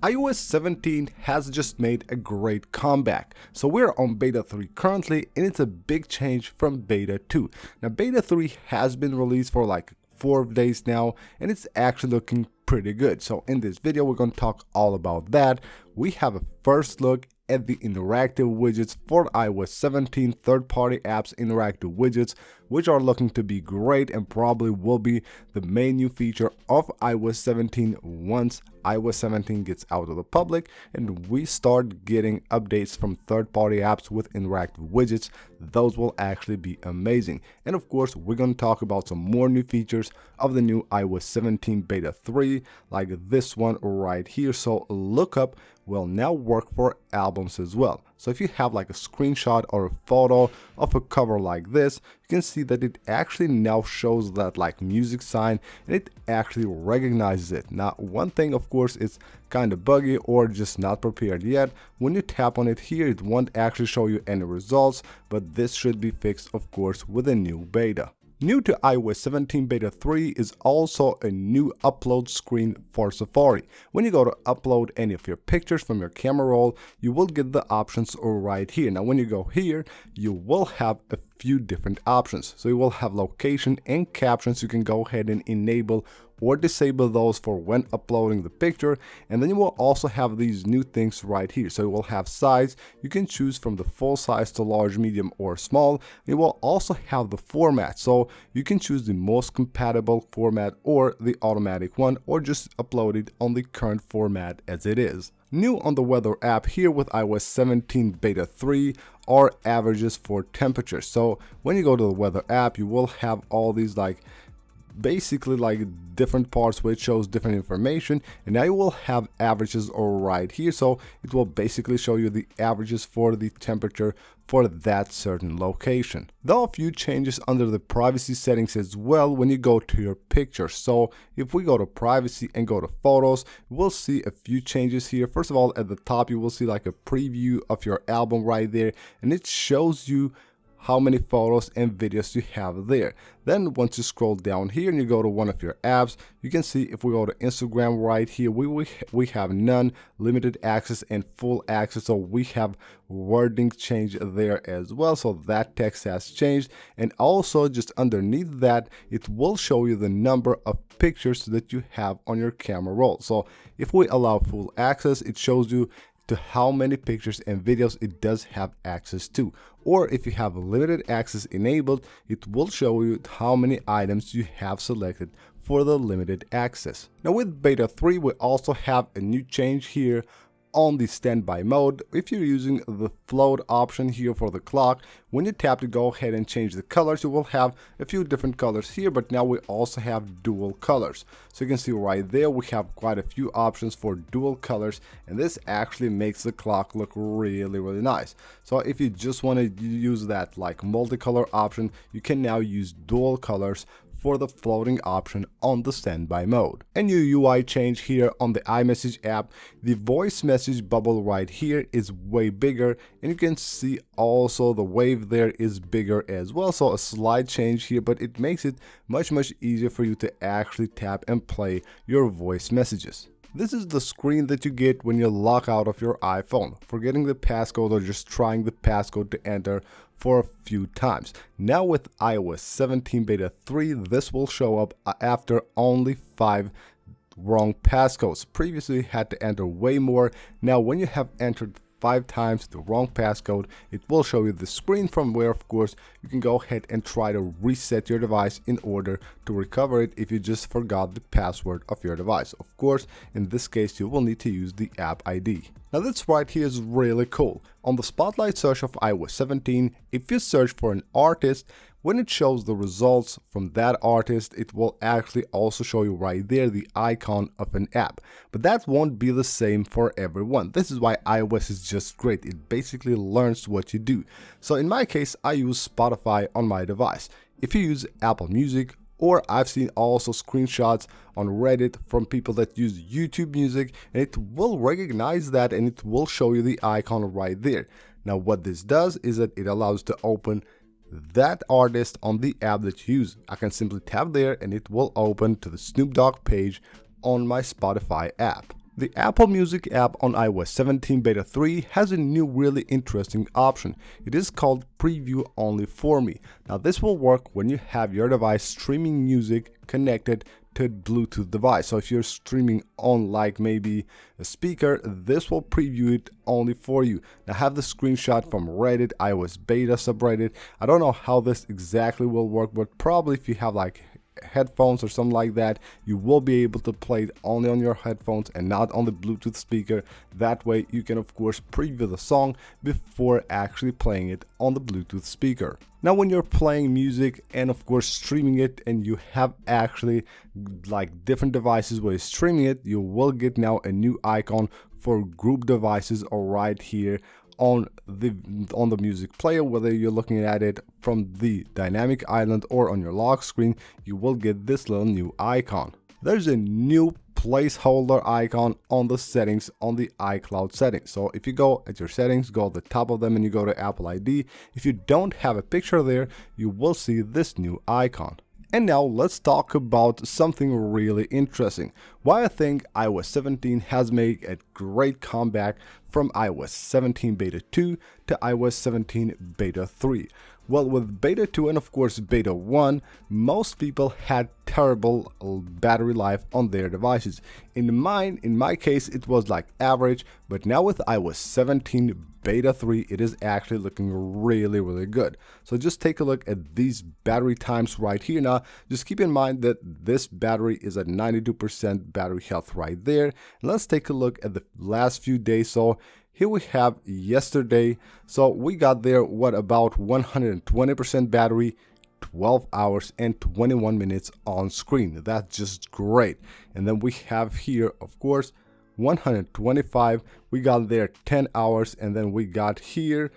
iOS 17 has just made a great comeback. So we're on beta 3 currently, and it's a big change from beta 2. Now beta 3 has been released for like 4 days now, and it's actually looking pretty good. So in this video we're going to talk all about that. We have a first look at the interactive widgets for iOS 17 third-party apps interactive widgets, which are looking to be great and probably will be the main new feature of iOS 17 once iOS 17 gets out of the public and we start getting updates from third-party apps with interactive widgets. Those will actually be amazing. And of course, we're going to talk about some more new features of the new iOS 17 beta 3, like this one right here. So lookup will now work for albums as well. So if you have like a screenshot or a photo of a cover like this, you can see that it actually now shows that like music sign and it actually recognizes it. Now one thing of course is kind of buggy or just not prepared yet. When you tap on it here, it won't actually show you any results, but this should be fixed of course with a new beta. New to iOS 17 beta 3 is also a new upload screen for Safari. When you go to upload any of your pictures from your camera roll, you will get the options right here. Now when you go here, you will have a few different options. So you will have location and captions. You can go ahead and enable or disable those for when uploading the picture, and then you will also have these new things right here. So you will have size. You can choose from the full size to large, medium, or small. You will also have the format, so you can choose the most compatible format or the automatic one, or just upload it on the current format as it is. New on the weather app here with iOS 17 beta 3 are averages for temperature. So when you go to the weather app, you will have all these like basically like different parts which shows different information, and now you will have averages right here. So it will basically show you the averages for the temperature for that certain location. There are a few changes under the privacy settings as well when you go to your picture. So if we go to privacy and go to photos, we'll see a few changes here. First of all, at the top you will see like a preview of your album right there, and it shows you how many photos and videos you have there. Then once you scroll down here and you go to one of your apps, you can see if we go to Instagram right here, we have none, limited access, and full access. So we have wording change there as well. So that text has changed, and also just underneath that it will show you the number of pictures that you have on your camera roll. So if we allow full access, it shows you to how many pictures and videos it does have access to. Or if you have limited access enabled, it will show you how many items you have selected for the limited access. Now with beta 3, we also have a new change here on the standby mode. If you're using the float option here for the clock, when you tap to go ahead and change the colors, you will have a few different colors here, but now we also have dual colors. So you can see right there we have quite a few options for dual colors, and this actually makes the clock look really nice. So if you just want to use that like multicolor option, you can now use dual colors for the floating option on the standby mode. A new UI change here on the iMessage app. The voice message bubble right here is way bigger, and you can see also the wave there is bigger as well. So a slight change here, but it makes it much easier for you to actually tap and play your voice messages. This is the screen that you get when you log out of your iPhone, forgetting the passcode or just trying the passcode to enter for a few times. Now with iOS 17 beta 3, this will show up after only 5 wrong passcodes. Previously you had to enter way more. Now when you have entered 5 times the wrong passcode, it will show you the screen from where of course you can go ahead and try to reset your device in order to recover it if you just forgot the password of your device. Of course, in this case you will need to use the app ID. Now this right here is really cool. On the spotlight search of iOS 17, if you search for an artist, when it shows the results from that artist, it will actually also show you right there the icon of an app. But that won't be the same for everyone. This is why iOS is just great. It basically learns what you do. So in my case, I use Spotify on my device. If you use Apple Music, or I've seen also screenshots on Reddit from people that use YouTube Music, and it will recognize that and it will show you the icon right there. Now what this does is that it allows you to open that artist on the app that you use. I can simply tap there and it will open to the Snoop Dogg page on my Spotify app. The Apple Music app on iOS 17 Beta 3 has a new really interesting option. It is called Preview Only for Me. Now this will work when you have your device streaming music connected to a Bluetooth device. So if you're streaming on like maybe a speaker, this will preview it only for you. Now I have the screenshot from Reddit, iOS Beta subreddit. I don't know how this exactly will work, but probably if you have like headphones or something like that, you will be able to play it only on your headphones and not on the Bluetooth speaker. That way you can of course preview the song before actually playing it on the Bluetooth speaker. Now when you're playing music and of course streaming it, and you have actually like different devices where you're streaming it, you will get now a new icon for group devices right here on the music player. Whether you're looking at it from the dynamic island or on your lock screen, you will get this little new icon. There's a new placeholder icon on the settings on the iCloud settings. So if you go at your settings, go at the top of them and you go to Apple ID, if you don't have a picture there, you will see this new icon. And now let's talk about something really interesting. Why I think iOS 17 has made a great comeback from iOS 17 Beta 2 to iOS 17 Beta 3. Well, with Beta 2 and of course Beta 1, most people had terrible battery life on their devices. In my case, it was like average, but now with iOS 17 Beta 3, it is actually looking really good. So just take a look at these battery times right here. Now, just keep in mind that this battery is at 92% battery health right there. And let's take a look at the last few days. So here we have yesterday. So we got there, what, about 120% battery, 12 hours and 21 minutes on screen. That's just great. And then we have here, of course, 125. We got there 10 hours, and then we got here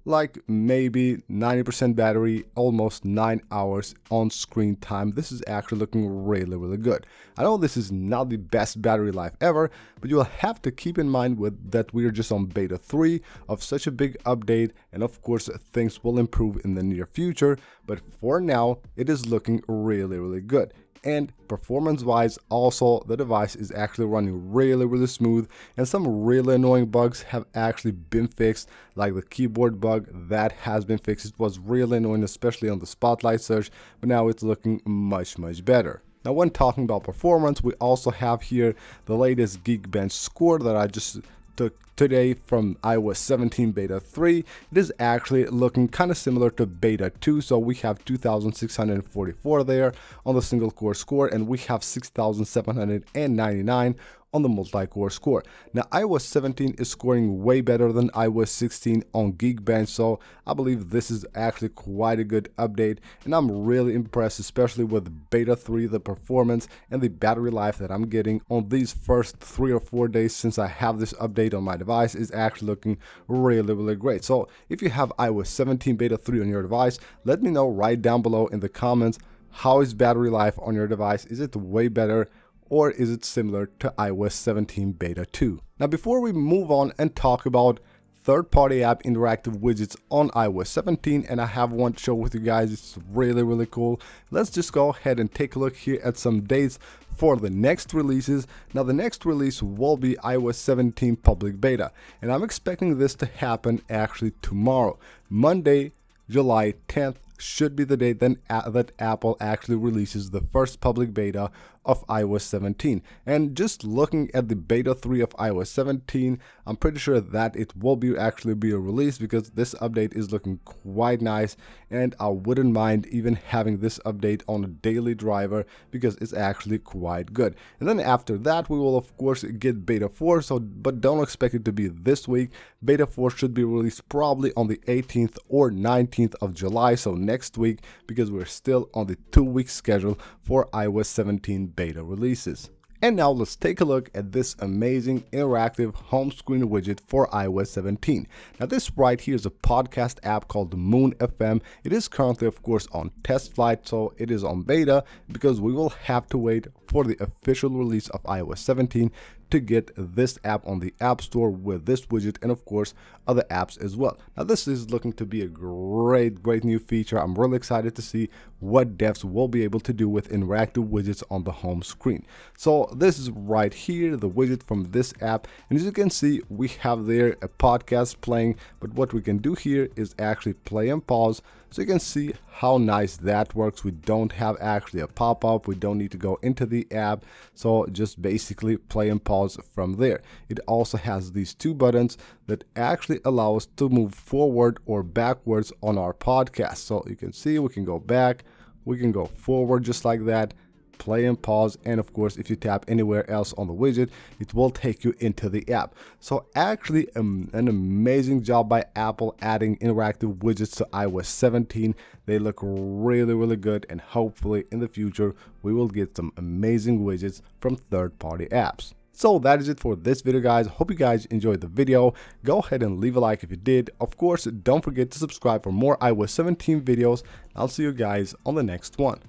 like maybe 90% battery, almost 9 hours on screen time. This is actually looking really good. I know this is not the best battery life ever, but you'll have to keep in mind with that we're just on Beta 3 of such a big update, and of course things will improve in the near future, but for now it is looking really good. And performance wise also, the device is actually running really smooth, and some really annoying bugs have actually been fixed, like the keyboard bug that has been fixed. It was really annoying, especially on the spotlight search, but now it's looking much better. Now when talking about performance, we also have here the latest Geekbench score that I just took today from iOS 17 Beta 3. It is actually looking kind of similar to Beta 2, so we have 2,644 there on the single core score, and we have 6,799 on the multi-core score. Now iOS 17 is scoring way better than iOS 16 on Geekbench, so I believe this is actually quite a good update, and I'm really impressed, especially with Beta 3, the performance and the battery life that I'm getting on these first 3 or 4 days since I have this update on my device is actually looking really great. So if you have iOS 17 Beta 3 on your device, let me know right down below in the comments, how is battery life on your device? Is it way better, or is it similar to iOS 17 Beta 2? Now before we move on and talk about third-party app interactive widgets on iOS 17, and I have one to show with you guys, it's really cool. Let's just go ahead and take a look here at some dates for the next releases. Now the next release will be iOS 17 public beta, and I'm expecting this to happen actually tomorrow. Monday, July 10th should be the date then that Apple actually releases the first public beta of iOS 17. And just looking at the beta 3 of iOS 17, I'm pretty sure that it will actually be a release, because this update is looking quite nice, and I wouldn't mind even having this update on a daily driver because it's actually quite good. And then after that we will of course get beta 4, but don't expect it to be this week. Beta 4 should be released probably on the 18th or 19th of July, so next week, because we're still on the 2-week schedule for iOS 17 beta releases. And now let's take a look at this amazing interactive home screen widget for iOS 17. Now this right here is a podcast app called Moon FM. It is currently of course on test flight, so it is on beta, because we will have to wait for the official release of iOS 17 to get this app on the App Store with this widget, and of course other apps as well. Now this is looking to be a great new feature. I'm really excited to see what devs will be able to do with interactive widgets on the home screen. So this is right here, the widget from this app, and as you can see, we have there a podcast playing, but what we can do here is actually play and pause. So you can see how nice that works. We don't have actually a pop-up. We don't need to go into the app. So just basically play and pause from there. It also has these two buttons that actually allow us to move forward or backwards on our podcast. So you can see we can go back, we can go forward just like that, play and pause, and of course if you tap anywhere else on the widget, it will take you into the app. So actually an amazing job by Apple adding interactive widgets to iOS 17. They look really good, and hopefully in the future we will get some amazing widgets from third-party apps. So that is it for this video, guys. Hope you guys enjoyed the video. Go ahead and leave a like if you did. Of course, don't forget to subscribe for more iOS 17 videos. I'll see you guys on the next one.